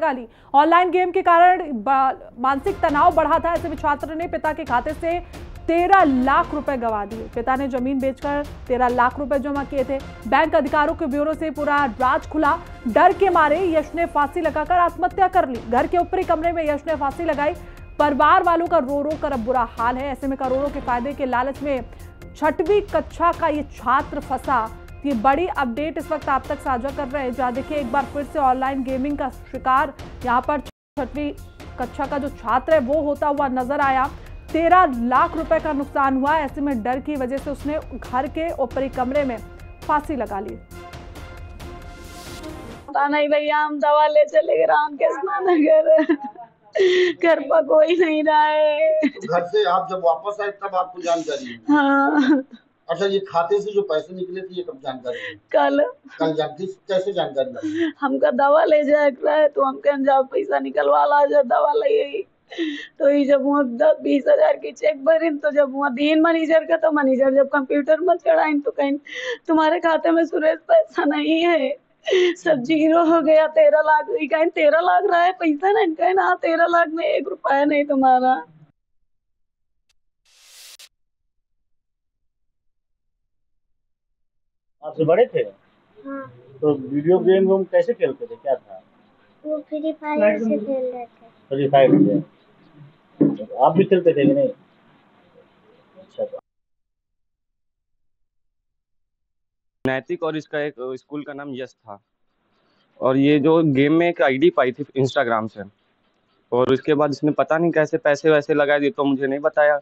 लगा ली। Online game के कारण मानसिक तनाव बढ़ा था। ऐसे में छात्र ने पिता के खाते से 13 लाख रुपए गंवा दिए। पिता ने जमीन बेचकर 13 लाख रुपए जमा किए थे। बैंक अधिकारियों के ब्यूरो से पूरा राज खुला। डर के मारे यश ने फांसी लगाकर आत्महत्या कर ली। घर के ऊपरी कमरे में यश ने फांसी लगाई। परिवार वालों का रो रो कर अब बुरा हाल है। ऐसे में करोड़ों के फायदे के लालच में 6वीं कक्षा का ये छात्र फंसा। ये बड़ी अपडेट इस वक्त आप तक साझा कर रहे हैं। जहां देखिए एक बार फिर से ऑनलाइन गेमिंग का शिकार यहाँ पर 6वीं कक्षा का जो छात्र है वो होता हुआ नजर आया। 13 लाख रुपए का नुकसान हुआ। ऐसे में डर की वजह से उसने घर के ऊपरी कमरे में फांसी लगा ली। पता नहीं भैया, हम दवा ले चले गए राम के स्नानगर, घर पर कोई नहीं रहा है। घर से आप जब वापस आए तब आपको जानकारी हुई? हाँ। अच्छा, ये खाते से जो पैसे निकले थे ये कब जानकारी हुई? कल कैसे जानकारी हुई? हमका दवा ले जाए तो हम कहें जाओ पैसा निकलवा ला, जा दवा ले। तो ये जब वहाँ 10-20 हजार की चेक भरी, तो जब वहाँ दीन मैनेजर का, तो मैनेजर जब कंप्यूटर में चढ़ाई तो कहीं तुम्हारे खाते में सुरेश पैसा नहीं है, सब जीरो हो गया। 13 लाख कहीं 13 लाख रहा है पैसा नहीं, कहीं ना 13 लाख में 1 रुपया नहीं तुम्हारा। आपसे बड़े थे? हाँ। तो वीडियो गेम कैसे खेलते थे, क्या था? वो फ्री फायर से खेल रहे थे। फ्री फायर से। आप भी खेलते थे कि नहीं? अच्छा। तो नैतिक और इसका एक स्कूल का नाम यश था, और ये जो गेम में एक आईडी पाई थी इंस्टाग्राम से, और उसके बाद इसने पता नहीं कैसे पैसे वैसे लगाए दिए, तो मुझे नहीं बताया।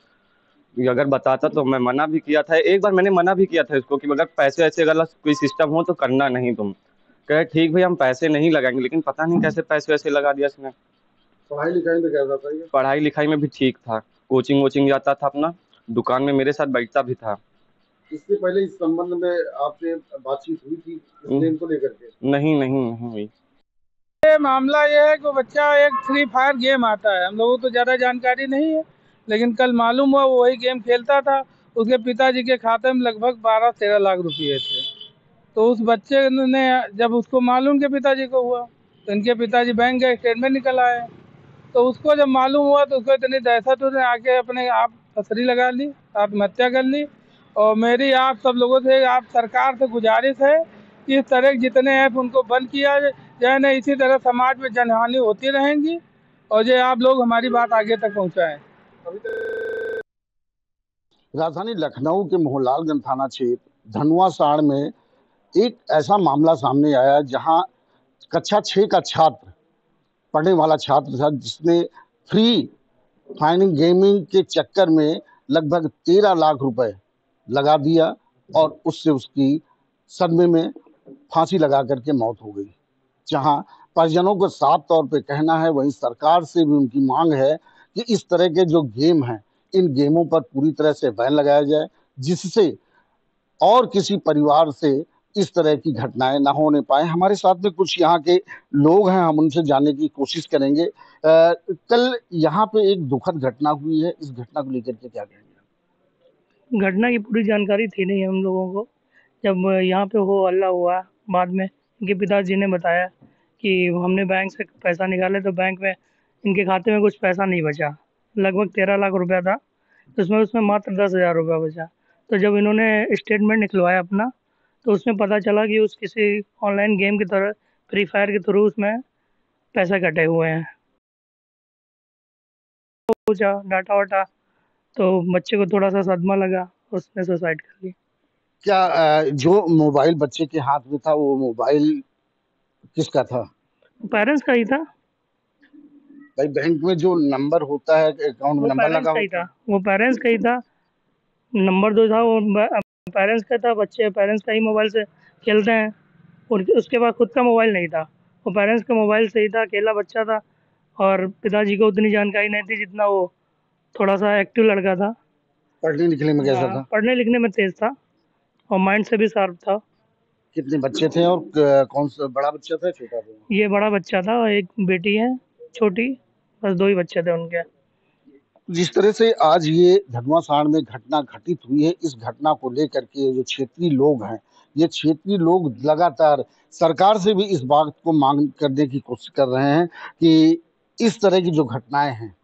अगर बताता तो मैं मना भी किया था। एक बार मैंने मना भी किया था इसको कि अगर पैसे ऐसे अगर कोई सिस्टम हो तो करना नहीं तुम। कहे ठीक भाई हम पैसे नहीं लगाएंगे, लेकिन पता नहीं कैसे पैसे वैसे लगा दिया इसने। पढ़ाई लिखाई में कैसा था ये? पढ़ाई लिखाई में भी ठीक था, कोचिंग वोचिंग जाता था, अपना दुकान में मेरे साथ बैठता भी था। इससे पहले इस संबंध में आपसे बातचीत हुई थी इस गेम को लेकर के? नहीं हुई। मामला ये है कि बच्चा एक फ्री फायर गेम आता है, हम लोगों को तो ज़्यादा जानकारी नहीं है, लेकिन कल मालूम हुआ वो वही गेम खेलता था। उसके पिताजी के खाते में लगभग 12-13 लाख रुपए थे। तो उस बच्चे ने जब उसको मालूम के पिताजी को हुआ, तो इनके पिताजी बैंक गए, स्टेटमेंट निकल आए। तो उसको जब मालूम हुआ तो उसको इतनी दहशत, उसने आके अपने आप फसरी लगा ली, आत्महत्या कर ली। और मेरी आप सब लोगों से, आप सरकार से गुजारिश है कि इस तरह के जितने ऐप उनको बंद किया जाए ना, इसी तरह समाज में जनहानि होती रहेंगी, और जो आप लोग हमारी बात आगे तक पहुंचाएं। राजधानी लखनऊ के मोहनलालगंज थाना क्षेत्र धनुआसाड़ में एक ऐसा मामला सामने आया जहां कक्षा 6 का छात्र, पढ़ने वाला छात्र था, जिसने फ्री फायरिंग गेमिंग के चक्कर में लगभग 13 लाख रुपए लगा दिया और उससे उसकी सदमे में फांसी लगा करके मौत हो गई। जहां परिजनों को साफ तौर पे कहना है, वहीं सरकार से भी उनकी मांग है कि इस तरह के जो गेम हैं, इन गेमों पर पूरी तरह से बैन लगाया जाए, जिससे और किसी परिवार से इस तरह की घटनाएं ना होने पाए। हमारे साथ में कुछ यहाँ के लोग हैं, हम उनसे जानने की कोशिश करेंगे। कल यहाँ पे एक दुखद घटना हुई है, इस घटना को लेकर के क्या कहेंगे? घटना की पूरी जानकारी थी नहीं हम लोगों को। जब यहाँ पे हो हल्ला हुआ, बाद में इनके पिताजी ने बताया कि हमने बैंक से पैसा निकाले तो बैंक में इनके खाते में कुछ पैसा नहीं बचा। लगभग 13 लाख रुपया था, तो उसमें मात्र 10,000 रुपया बचा। तो जब इन्होंने स्टेटमेंट निकलवाया अपना, तो उसमें पता चला कि उस किसी ऑनलाइन गेम की तरह फ्री फायर के थ्रू उसमें पैसा कटे हुए हैं। पूछा डाटा वाटा, तो बच्चे को थोड़ा सा सदमा लगा, उसने सुसाइड कर ली। क्या जो मोबाइल बच्चे के हाथ में था, वो मोबाइल किसका था? पेरेंट्स का ही था। भाई बैंक में जो नंबर होता है, अकाउंट में नंबर लगा होता है, वो पेरेंट्स का ही था। नंबर जो था वो पेरेंट्स का था। बच्चे पेरेंट्स का ही मोबाइल से खेलते हैं, और उसके बाद खुद का मोबाइल नहीं था, वो पेरेंट्स का मोबाइल से ही था। अकेला बच्चा था और पिताजी को उतनी जानकारी नहीं थी जितना वो थोड़ा सा एक्टिव लड़का था। पढ़ने लिखने में कैसा था? पढ़ने लिखने में तेज था और माइंड से भी शार्प था। कितने बच्चे थे और कौन सा बड़ा बच्चा था, छोटा था? ये बड़ा बच्चा था, एक बेटी है छोटी, बस 2 ही बच्चे थे उनके। जिस तरह से आज ये धनुआसाड़ में घटना घटित हुई है, इस घटना को लेकर के जो क्षेत्रीय लोग हैं, ये क्षेत्रीय लोग लगातार सरकार से भी इस बात को मांग करने की कोशिश कर रहे हैं कि इस तरह की जो घटनाएं हैं,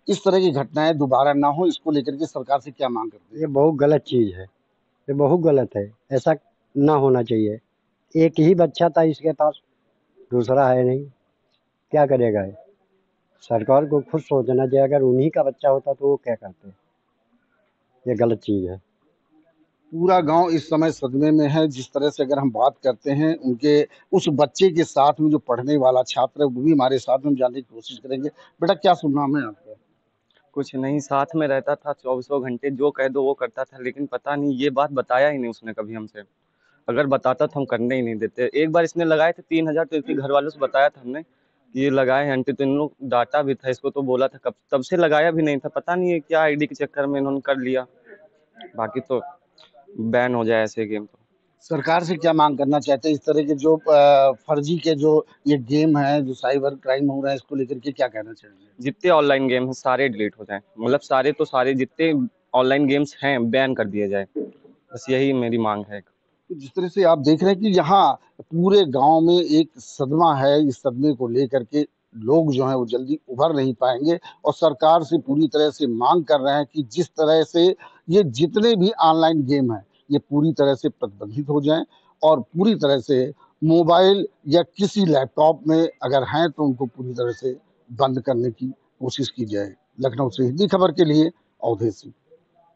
इस तरह की घटनाएं दोबारा ना हो। इसको लेकर के सरकार से क्या मांग करते हैं? ये बहुत गलत चीज़ है, ये बहुत गलत है, ऐसा ना होना चाहिए। एक ही बच्चा था इसके पास, दूसरा है नहीं, क्या करेगा ये? सरकार को खुद सोचना चाहिए, अगर उन्हीं का बच्चा होता तो वो क्या करते। ये गलत चीज़ है। पूरा गांव इस समय सदमे में है। जिस तरह से अगर हम बात करते हैं उनके उस बच्चे के साथ में जो पढ़ने वाला छात्र है वो भी हमारे साथ में, हम जानने की कोशिश करेंगे। बेटा क्या सुनना है आपका? कुछ नहीं, साथ में रहता था 24 घंटे, जो कह दो वो करता था, लेकिन पता नहीं ये बात बताया ही नहीं उसने कभी हमसे। अगर बताता तो हम करने ही नहीं देते। एक बार इसने लगाए थे 3000, तो इसके घर वालों से बताया था हमने कि ये लगाए हैं आंटी, तो इन लोग डांटा भी था इसको, तो बोला था कब, तब से लगाया भी नहीं था। पता नहीं है क्या आईडी के चक्कर में इन्होंने कर लिया, बाकी तो बैन हो जाए ऐसे गेम। तो सरकार से क्या मांग करना चाहते हैं? इस तरह के जो फर्जी के जो ये गेम है, जो साइबर क्राइम हो रहा है, इसको लेकर के क्या कहना चाहिए? जितने ऑनलाइन गेम हैं सारे डिलीट हो जाएं, मतलब सारे तो सारे जितने ऑनलाइन गेम्स हैं बैन कर दिए जाए, बस यही मेरी मांग है। तो जिस तरह से आप देख रहे हैं कि यहाँ पूरे गांव में एक सदमा है, इस सदमे को लेकर के लोग जो हैं वो जल्दी उभर नहीं पाएंगे और सरकार से पूरी तरह से मांग कर रहे हैं कि जिस तरह से ये जितने भी ऑनलाइन गेम हैं ये पूरी तरह से प्रतिबंधित हो जाएं और पूरी तरह से मोबाइल या किसी लैपटॉप में अगर हैं तो उनको पूरी तरह से बंद करने की कोशिश की जाए। लखनऊ से हिंदी खबर के लिए अवधेश सिंह।